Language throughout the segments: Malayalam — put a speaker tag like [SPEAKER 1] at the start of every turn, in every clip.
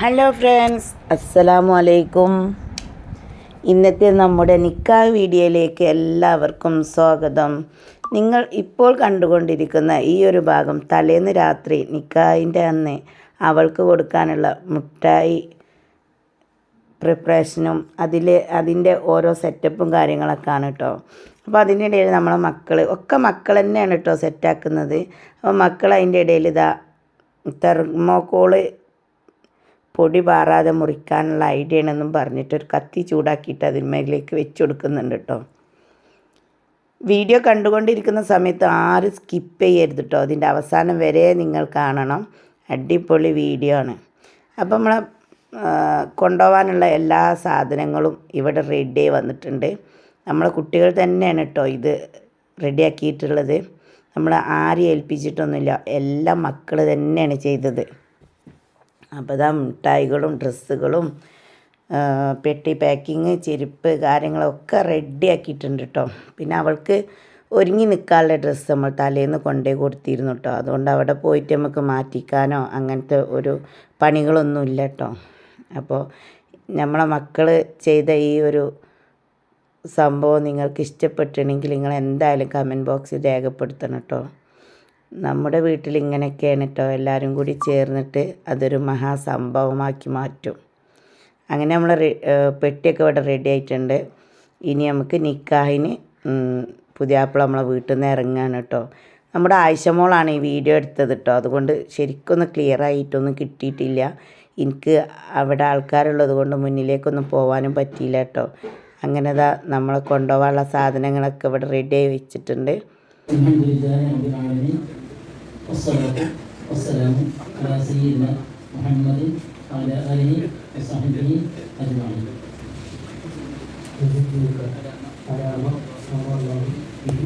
[SPEAKER 1] ഹലോ ഫ്രണ്ട്സ്, അസ്സലാമു അലൈക്കും. ഇന്നത്തെ നമ്മുടെ നിക്കാഹ് വീഡിയോയിലേക്ക് എല്ലാവർക്കും സ്വാഗതം. നിങ്ങൾ ഇപ്പോൾ കണ്ടുകൊണ്ടിരിക്കുന്ന ഈ ഒരു ഭാഗം തലേന്ന് രാത്രി നിക്കാഹിൻ്റെ അന്ന് അവൾക്ക് കൊടുക്കാനുള്ള മുട്ടായി പ്രിപ്പറേഷനും അതിൻ്റെ ഓരോ സെറ്റപ്പും കാര്യങ്ങളൊക്കെയാണ് കേട്ടോ. അപ്പോൾ അതിൻ്റെ ഇടയിൽ നമ്മളെ മക്കൾ തന്നെയാണ് കേട്ടോ സെറ്റാക്കുന്നത്. അപ്പോൾ മക്കൾ അതിൻ്റെ ഇടയിൽ തെർമോക്കോള് പൊടി പാറാതെ മുറിക്കാനുള്ള ഐഡിയ ആണെന്നും പറഞ്ഞിട്ട് ഒരു കത്തി ചൂടാക്കിയിട്ട് അതിന്മേലേക്ക് വെച്ച് കൊടുക്കുന്നുണ്ട് കേട്ടോ. വീഡിയോ കണ്ടുകൊണ്ടിരിക്കുന്ന സമയത്ത് ആരും സ്കിപ്പ് ചെയ്യരുത് കേട്ടോ. അതിൻ്റെ അവസാനം വരെ നിങ്ങൾ കാണണം. അടിപൊളി വീഡിയോ ആണ്. അപ്പം നമ്മളെ കൊണ്ടുപോകാനുള്ള എല്ലാ സാധനങ്ങളും ഇവിടെ റെഡി ആയി വന്നിട്ടുണ്ട്. നമ്മളെ കുട്ടികൾ തന്നെയാണ് കേട്ടോ ഇത് റെഡിയാക്കിയിട്ടുള്ളത്. നമ്മൾ ആരെയും ഏൽപ്പിച്ചിട്ടൊന്നുമില്ല, എല്ലാം മക്കൾ തന്നെയാണ് ചെയ്തത്. അപ്പോൾ ഇതാ മിഠായികളും ഡ്രസ്സുകളും പെട്ടി പാക്കിങ്, ചെരുപ്പ് കാര്യങ്ങളൊക്കെ റെഡി ആക്കിയിട്ടുണ്ട് കേട്ടോ. പിന്നെ അവൾക്ക് ഒരുങ്ങി നിൽക്കാനുള്ള ഡ്രസ്സ് നമ്മൾ തലേന്ന് കൊണ്ടേ കൊടുത്തിരുന്നു കേട്ടോ. അതുകൊണ്ട് അവിടെ പോയിട്ട് നമുക്ക് മാറ്റിക്കാനോ അങ്ങനത്തെ ഒരു പണികളൊന്നുമില്ല കേട്ടോ. അപ്പോൾ നമ്മളെ മക്കൾ ചെയ്ത ഈ ഒരു സംഭവം നിങ്ങൾക്ക് ഇഷ്ടപ്പെട്ടിട്ടുണ്ടെങ്കിൽ നിങ്ങൾ എന്തായാലും കമൻറ്റ് ബോക്സിൽ രേഖപ്പെടുത്തണം കേട്ടോ. നമ്മുടെ വീട്ടിൽ ഇങ്ങനെയൊക്കെയാണ് കേട്ടോ, എല്ലാവരും കൂടി ചേർന്നിട്ട് അതൊരു മഹാസംഭവമാക്കി മാറ്റും. അങ്ങനെ നമ്മൾ പെട്ടിയൊക്കെ ഇവിടെ റെഡി ആയിട്ടുണ്ട്. ഇനി നമുക്ക് നിക്കാഹിന് പുതിയാപ്പിള നമ്മളെ വീട്ടിൽ നിന്ന് ഇറങ്ങുകയാണ് കേട്ടോ. നമ്മുടെ ആയിഷമോളാണ് ഈ വീഡിയോ എടുത്തത് കേട്ടോ. അതുകൊണ്ട് ശരിക്കൊന്നും ക്ലിയർ ആയിട്ടൊന്നും കിട്ടിയിട്ടില്ല. എനിക്ക് അവിടെ ആൾക്കാരുള്ളത് കൊണ്ട് മുന്നിലേക്കൊന്നും പോകാനും പറ്റിയില്ല കേട്ടോ. അങ്ങനെ നമ്മളെ കൊണ്ടുപോകാനുള്ള സാധനങ്ങളൊക്കെ ഇവിടെ റെഡി ആയി വെച്ചിട്ടുണ്ട്.
[SPEAKER 2] والصلاة والسلام على سيدنا محمد وعلى آله وصحبه أجمعين. نذكرك على ما أمر الله به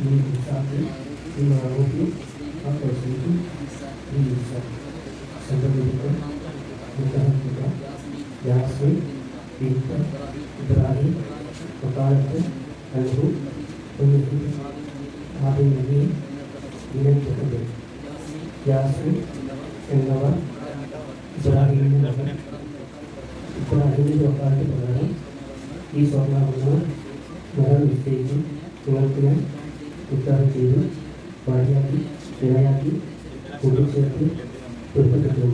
[SPEAKER 2] من إنفاق بالمعروف والتوصية بالإحسان. سببك متهمك ياسين بنت إبراهيم وقالت عنه كنت هذه النبي ഇനത്തിൻ്റെ യാസിൻ എന്നവർ ഇബ്രാഹിമിൻ്റെ മകൻ. ഇബ്രാഹിമിൻ്റെ വക്കാലത്ത് പ്രകാരം ഈ സ്വർണ്ണാഭരണങ്ങൾ മരം നിശ്ചയിച്ച് നിങ്ങൾക്ക് ഞാൻ ഉദ്ധാരം ചെയ്ത് ഭാര്യയാക്കി ഇണയാക്കി കൂട്ടിച്ചേർത്ത് പൊരുത്തപ്പെട്ടു.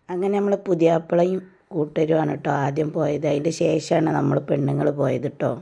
[SPEAKER 1] അങ്ങനെ നമ്മൾ പുതിയാപ്പിളയും കൂട്ടരുമാണ് കേട്ടോ ആദ്യം പോയത്. അതിൻ്റെ ശേഷമാണ് നമ്മൾ പെണ്ണുങ്ങൾ പോയത് കേട്ടോ.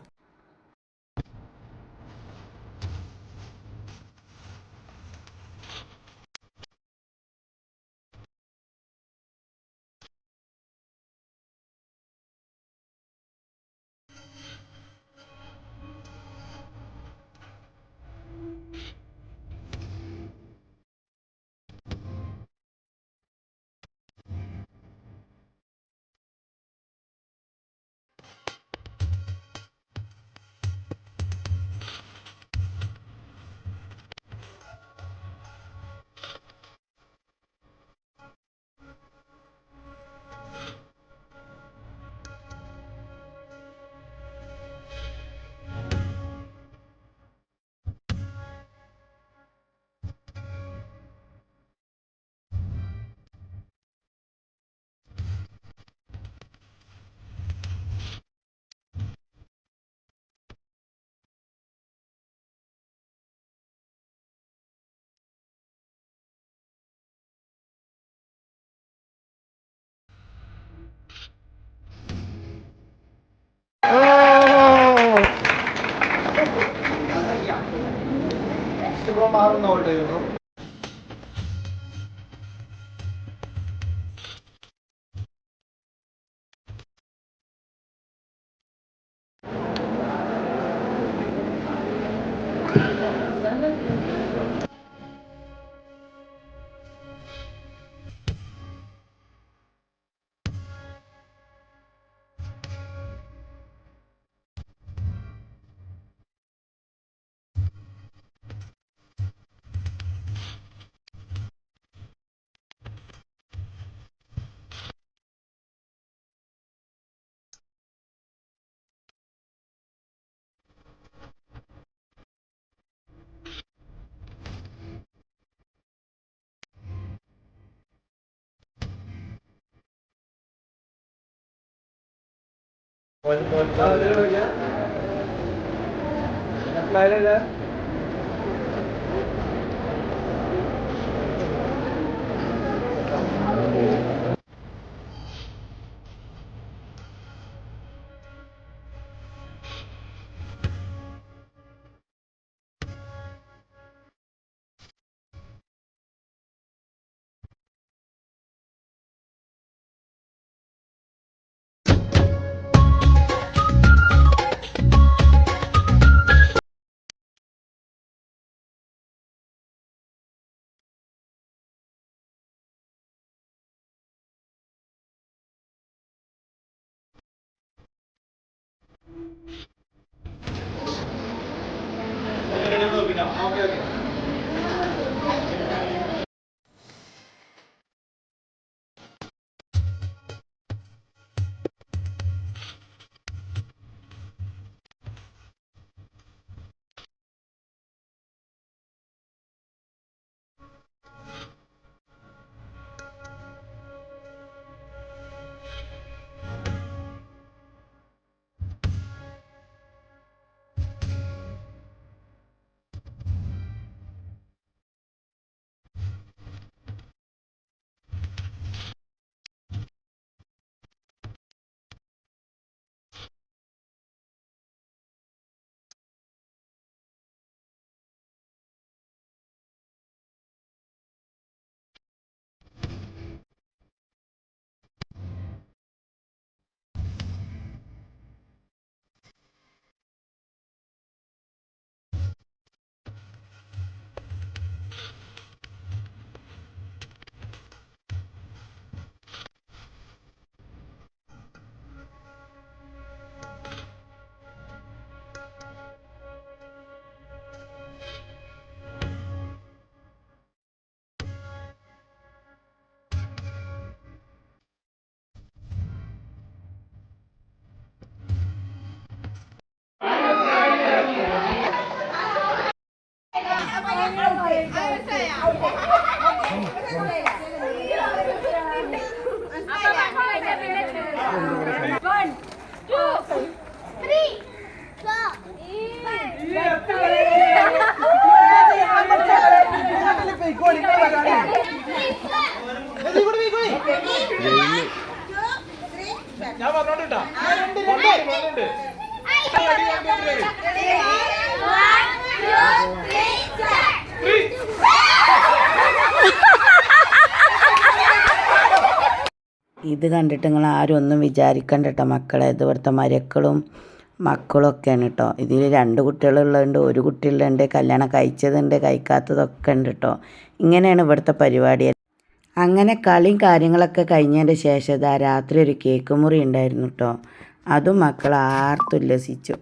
[SPEAKER 3] ഞാൻ പറഞ്ഞോട്ടാ
[SPEAKER 1] ഇത് കണ്ടിട്ട് നിങ്ങൾ ആരും ഒന്നും വിചാരിക്കണ്ട കേട്ടോ മക്കളെ. ഇത് ഇവിടുത്തെ മക്കളൊക്കെയാണ് കേട്ടോ. ഇതിൽ 2 കുട്ടികളുള്ളതുണ്ട്, ഒരു കുട്ടികളുണ്ട്, കല്യാണം കഴിച്ചതുണ്ട്, കഴിക്കാത്തതൊക്കെ ഉണ്ട് കേട്ടോ. ഇങ്ങനെയാണ് ഇവിടുത്തെ പരിപാടി. അങ്ങനെ കളിയും കാര്യങ്ങളൊക്കെ കഴിഞ്ഞതിൻ്റെ ശേഷം ഇതാ രാത്രി ഒരു കേക്ക് മുറി ഉണ്ടായിരുന്നു കേട്ടോ. അതും മക്കൾ ആർത്തുല്ലസിച്ചു.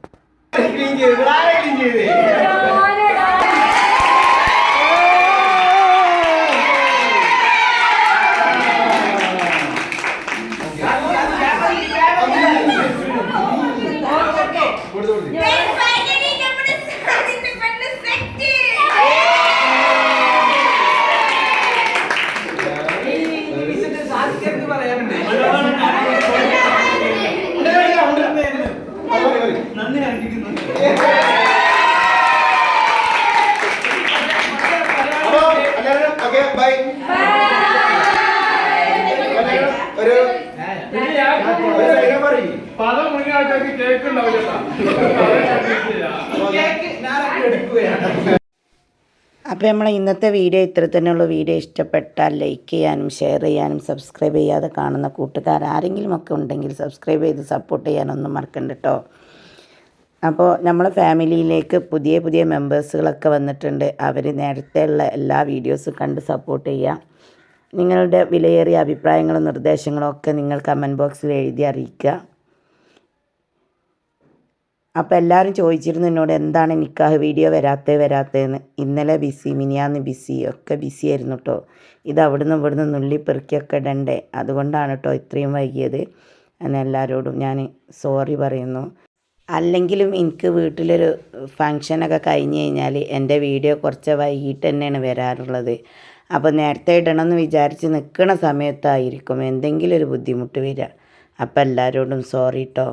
[SPEAKER 1] അപ്പോൾ നമ്മളെ ഇന്നത്തെ വീഡിയോ ഇത്ര തന്നെയുള്ള. വീഡിയോ ഇഷ്ടപ്പെട്ടാൽ ലൈക്ക് ചെയ്യാനും ഷെയർ ചെയ്യാനും സബ്സ്ക്രൈബ് ചെയ്യാതെ കാണുന്ന കൂട്ടുകാർ ആരെങ്കിലും ഒക്കെ ഉണ്ടെങ്കിൽ സബ്സ്ക്രൈബ് ചെയ്ത് സപ്പോർട്ട് ചെയ്യാനൊന്നും മറക്കണ്ട കേട്ടോ. അപ്പോൾ നമ്മളെ ഫാമിലിയിലേക്ക് പുതിയ മെമ്പേഴ്സുകളൊക്കെ വന്നിട്ടുണ്ട്. അവർ നേരത്തെ ഉള്ള എല്ലാ വീഡിയോസും കണ്ട് സപ്പോർട്ട് ചെയ്യുക. നിങ്ങളുടെ വിലയേറിയ അഭിപ്രായങ്ങളും നിർദ്ദേശങ്ങളും ഒക്കെ നിങ്ങൾ കമൻറ്റ് ബോക്സിൽ എഴുതി അറിയിക്കുക. അപ്പോൾ എല്ലാവരും ചോദിച്ചിരുന്നു എന്നോട് എന്താണ് നിക്കാഹ് വീഡിയോ വരാത്തതെന്ന്. ഇന്നലെ ബിസി, മിനിയാന്ന് ബിസി, ഒക്കെ ബിസി ആയിരുന്നു കേട്ടോ. ഇത് അവിടുന്ന് നുള്ളിപ്പെറുക്കിയൊക്കെ ഇടണ്ടേ, അതുകൊണ്ടാണ് കേട്ടോ ഇത്രയും വൈകിയത്. എന്ന് എല്ലാവരോടും ഞാൻ സോറി പറയുന്നു. അല്ലെങ്കിലും എനിക്ക് വീട്ടിലൊരു ഫങ്ഷനൊക്കെ കഴിഞ്ഞ് കഴിഞ്ഞാൽ എൻ്റെ വീഡിയോ കുറച്ച് വൈകിട്ട് തന്നെയാണ് വരാറുള്ളത്. അപ്പോൾ നേരത്തെ ഇടണമെന്ന് വിചാരിച്ച് നിൽക്കുന്ന സമയത്തായിരിക്കും എന്തെങ്കിലും ഒരു ബുദ്ധിമുട്ട് വരിക. അപ്പോൾ എല്ലാവരോടും സോറി കേട്ടോ.